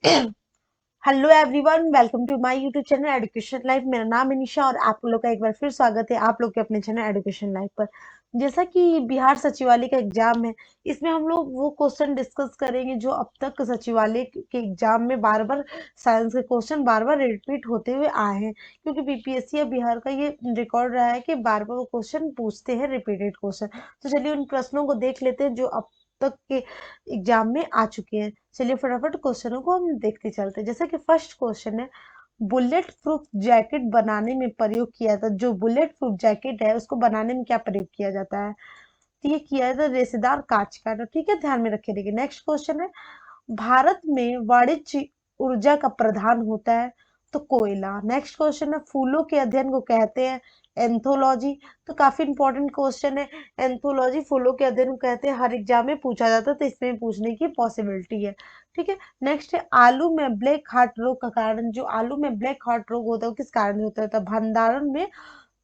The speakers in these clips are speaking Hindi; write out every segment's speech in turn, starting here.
Hello everyone, welcome to my YouTube channel education life. मेरा नाम है निशा और आप लोग का एक बार फिर स्वागत है आप लोग के अपने चैनल एजुकेशन लाइफ पर। जैसा कि बिहार सचिवालय का एग्जाम है, इसमें हम लोग वो क्वेश्चन डिस्कस करेंगे जो अब तक सचिवालय के एग्जाम में बार बार साइंस के क्वेश्चन बार बार रिपीट होते हुए आए हैं, क्योंकि बीपीएससी या बिहार का ये रिकॉर्ड रहा है कि बार बार वो क्वेश्चन पूछते हैं, रिपीटेड क्वेश्चन। तो चलिए उन प्रश्नों को देख लेते हैं जो अब तक के एग्जाम में आ चुके हैं। चलिए फटाफट क्वेश्चनों को हम देखते चलते हैं। जैसे कि फर्स्ट क्वेश्चन है, बुलेट प्रूफ जैकेट बनाने में प्रयोग किया था, जो बुलेट प्रूफ जैकेट है उसको बनाने में क्या प्रयोग किया जाता है? तो ये किया जाता है रेसेदार कांच का। तो ठीक है, ध्यान में रखे। देखिए नेक्स्ट क्वेश्चन है, भारत में वाणिज्य ऊर्जा का प्रधान होता है, तो कोयला। नेक्स्ट क्वेश्चन है, फूलों के अध्ययन को कहते हैं एंथोलॉजी। तो काफी इंपॉर्टेंट क्वेश्चन है। एंथोलॉजी फूलों के अध्ययन को कहते हैं, हर एग्जाम में पूछा जाता है, तो इसमें पूछने की पॉसिबिलिटी है। ठीक है, नेक्स्ट है, आलू में ब्लैक हार्ट रोग का कारण। जो आलू में ब्लैक हार्ट रोग होता है वो किस कारण से होता है? तो भंडारण में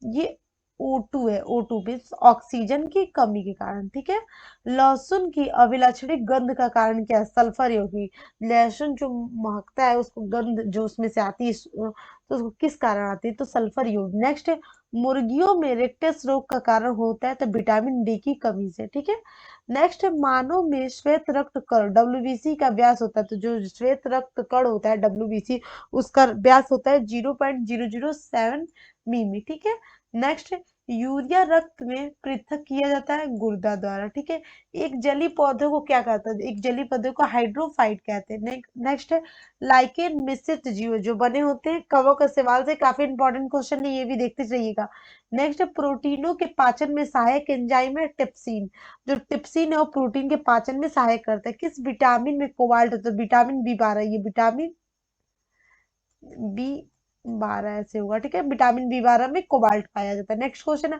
ये O2 है। O2 मीन्स ऑक्सीजन की कमी के कारण। ठीक है, लहसुन की अभिलक्षणी गंध का कारण क्या है? सल्फर योगी। लहसुन जो महकता है उसको गंध जो उसमें से आती है, तो उसको किस कारण आती है? तो सल्फर योगी। नेक्स्ट है, मुर्गियों में रेक्टस रोग का कारण होता है, तो विटामिन डी की कमी से। ठीक है, नेक्स्ट है, मानव में श्वेत रक्त कण डब्ल्यूबीसी का व्यास होता है, तो जो श्वेत रक्त कण होता है डब्ल्यूबीसी, उसका व्यास होता है 0.007 मिमी। ठीक है, नेक्स्ट है, यूरिया रक्त में पृथक किया जाता है गुर्दा द्वारा। ठीक है, एक जली पौधे को क्या कहते हैं? एक जली पौधे को हाइड्रोफाइट कहते हैं। नेक्स्ट है, लाइकेन मिश्रित जीव जो बने होते हैं कवक और शैवाल से। काफी इंपॉर्टेंट क्वेश्चन है, ये भी देखते रहिएगा। नेक्स्ट है, प्रोटीनों के पाचन में सहायक एंजाइम है टिप्सिन। जो टिप्सिन है वो प्रोटीन के पाचन में सहायक करता है। किस विटामिन में कोबाल्ट होता है? Vitamin B 12। ये विटामिन बी 12 ऐसे होगा। ठीक है, विटामिन बी 12 में कोबाल्ट पाया जाता है। नेक्स्ट क्वेश्चन है,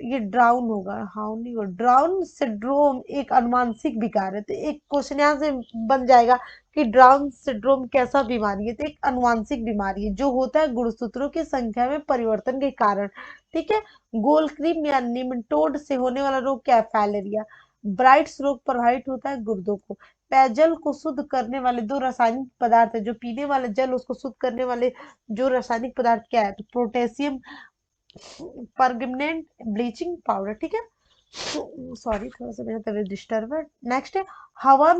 ये ड्राउन होगा, हाउ नहीं होगा। ड्राउन सिंड्रोम एक अनुवांशिक विकार है, तो एक क्वेश्चन यहाँ से बन जाएगा कि ड्राउन सिंड्रोम कैसा बीमारी है? तो एक अनुवांशिक बीमारी है जो होता है गुणसूत्रों की संख्या में परिवर्तन के कारण। ठीक है, गोलक्रीम या निमेटोड से होने वाला रोग क्या है? फाइलेरिया। ब्राइट्स रोग प्रभावित होता है गुर्दों को। पेयजल को शुद्ध करने वाले दो रासायनिक पदार्थ है, जो पीने वाले जल उसको शुद्ध करने वाले जो रासायनिक पदार्थ क्या है? तो पोटेशियम परगनेंट ब्लीचिंग पाउडर। ठीक है, सॉरी थोड़ा सा मेरा तबीयत डिस्टर्ब है। नेक्स्ट है, हवा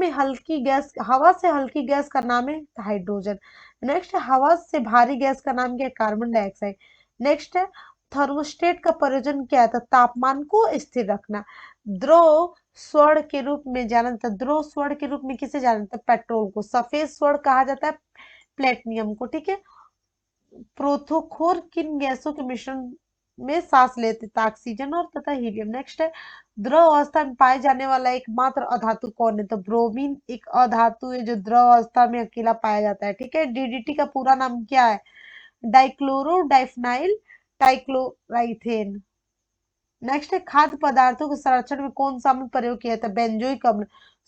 से हल्की गैस का नाम है हाइड्रोजन। नेक्स्ट है, हवा से भारी गैस का नाम क्या है? Carbon dioxide. नेक्स्ट है, थर्मोस्टेट का प्रयोजन क्या है? तो तापमान को स्थिर रखना। द्रव स्वर्ण के रूप में जाना जाता है, द्रव स्वर्ण के रूप में किसे जाना जाता है? पेट्रोल को। सफेद स्वर्ण कहा जाता है प्लेटिनियम को। ठीक है, प्रोथोखोर किन गैसों के मिश्रण में सांस लेते? तो ऑक्सीजन और तथा हीलियम। नेक्स्ट है, द्रव अवस्था में पाए जाने वाला एकमात्र अधातु कौन है? तो ब्रोमीन एक अधातु है जो द्रव अवस्था में अकेला पाया जाता है। ठीक है, डीडीटी का पूरा नाम क्या है? डाइक्लोरो डाइफनाइल टाइक्लोराइथेन। नेक्स्ट है, खाद्य पदार्थों के संरक्षण में कौन सा अम्ल प्रयोग किया था? बेंजोइक अम्ल।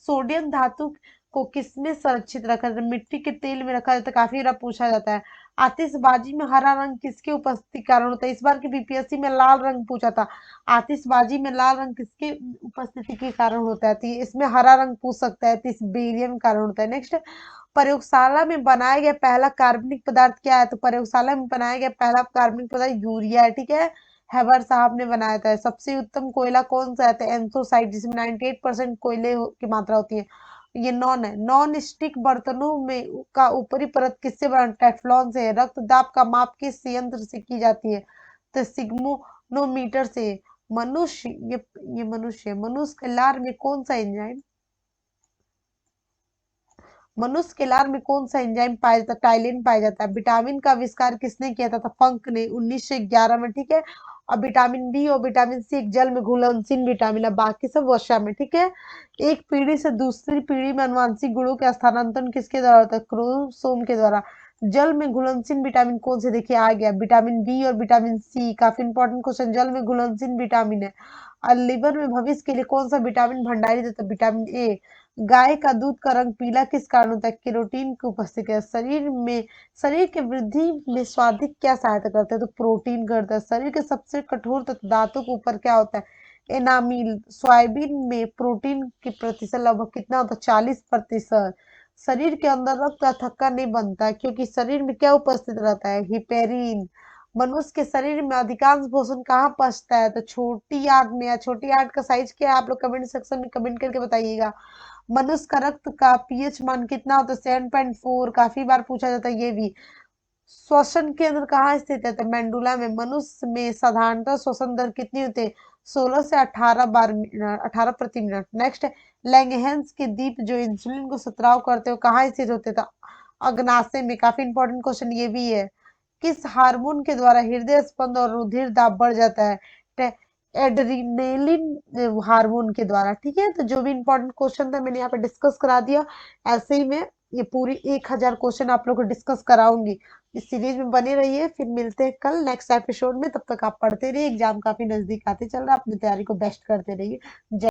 सोडियम धातु को किसमें संरक्षित रखा जाता है? मिट्टी के तेल में रखा जाता है, काफी बार पूछा जाता है। आतिशबाजी में हरा रंग किसके उपस्थिति कारण होता है? इस बार की बीपीएससी में लाल रंग पूछा था। आतिशबाजी में लाल रंग किसके उपस्थिति के कारण होता है? तो इसमें हरा रंग पूछ सकता है, तो इस बेरियम कारण होता है। नेक्स्ट, प्रयोगशाला में बनाया गया पहला कार्बनिक पदार्थ क्या है? तो प्रयोगशाला में बनाया गया पहला कार्बनिक पदार्थ यूरिया है। ठीक है, हैबर साहब ने बनाया था। सबसे उत्तम कोयला कौन सा है? तो एंथोसाइट, जिसमें 98% कोयले की मात्रा होती है। ये नॉन है। नॉन स्टिक बर्तनों में का ऊपरी परत किससे बना? टेफ्लॉन से। रक्त दाब का माप किस यंत्र से की जाती है? तो सिग्मोनोमीटर से। मनुष्य ये मनुष्य के लार में कौन सा एंजाइम मनुष्य के लार में कौन सा एंजाइम पाया जाता है? टाइलिन पाया जाता है। विटामिन का आविष्कार किसने किया था? तो फंक ने 1911 में। ठीक है, और विटामिन बी और विटामिन सी एक जल में घुलनशील विटामिन है, बाकी सब वसा में। ठीक है, एक पीढ़ी से दूसरी पीढ़ी में अनुवांशिक गुणों के स्थानांतरण किसके द्वारा होता है? क्रोमोसोम के द्वारा। जल में घुलनशील विटामिन कौन से? देखिए आ गया विटामिन बी और विटामिन सी। काफी इंपॉर्टेंट क्वेश्चन, जल में घुलनशील विटामिन है। और लिवर में भविष्य के लिए कौन सा विटामिन भंडारित होता है? Vitamin A. गाय का दूध का रंग पीला किस कारण होता है? केरोटीन की उपस्थिति है। शरीर के वृद्धि में स्वादिक क्या सहायता करता है? तो प्रोटीन करता है। शरीर के सबसे कठोर तथा दांतों के ऊपर क्या होता है? एनामिल। सोयाबीन में प्रोटीन की प्रतिशत लगभग कितना होता है? 40%। शरीर के अंदर रक्त का थक्का नहीं बनता क्योंकि शरीर में क्या उपस्थित रहता है, हिपेरिन। मनुष्य के शरीर में अधिकांश भोजन कहाँ पचता है, तो छोटी आंत में। या छोटी आंत का साइज क्या है, आप लोग कमेंट सेक्शन में कमेंट करके बताइएगा। मनुष्य का रक्त का पीएच मान कितना होता है, 7.4। काफी बार पूछा जाता है ये भी। श्वसन केंद्र कहाँ स्थित है, तो मेंडुला में। मनुष्य में साधारणतः श्वसन दर कितनी होती है, 16 से 18 बार 18 प्रति मिनट। नेक्स्ट है लैंगहेंस के द्वीप जो इंसुलिन को स्त्राव करते हो कहाँ स्थित होते, तो अग्नाशय में। काफी इंपॉर्टेंट क्वेश्चन ये भी है। किस हार्मोन के द्वारा हृदय स्पंद और रुधिर दाब बढ़ जाता है, एड्रीनेलिन हार्मोन के द्वारा। ठीक है, तो जो भी इंपॉर्टेंट क्वेश्चन था मैंने यहाँ पे डिस्कस करा दिया। ऐसे ही मैं ये पूरी 1000 क्वेश्चन आप लोग को डिस्कस कराऊंगी। इस सीरीज में बने रहिए, फिर मिलते हैं कल नेक्स्ट एपिसोड में। तब तक आप पढ़ते रहिए, एग्जाम काफी नजदीक आते चल रहा है, अपनी तैयारी को बेस्ट करते रहिए। जय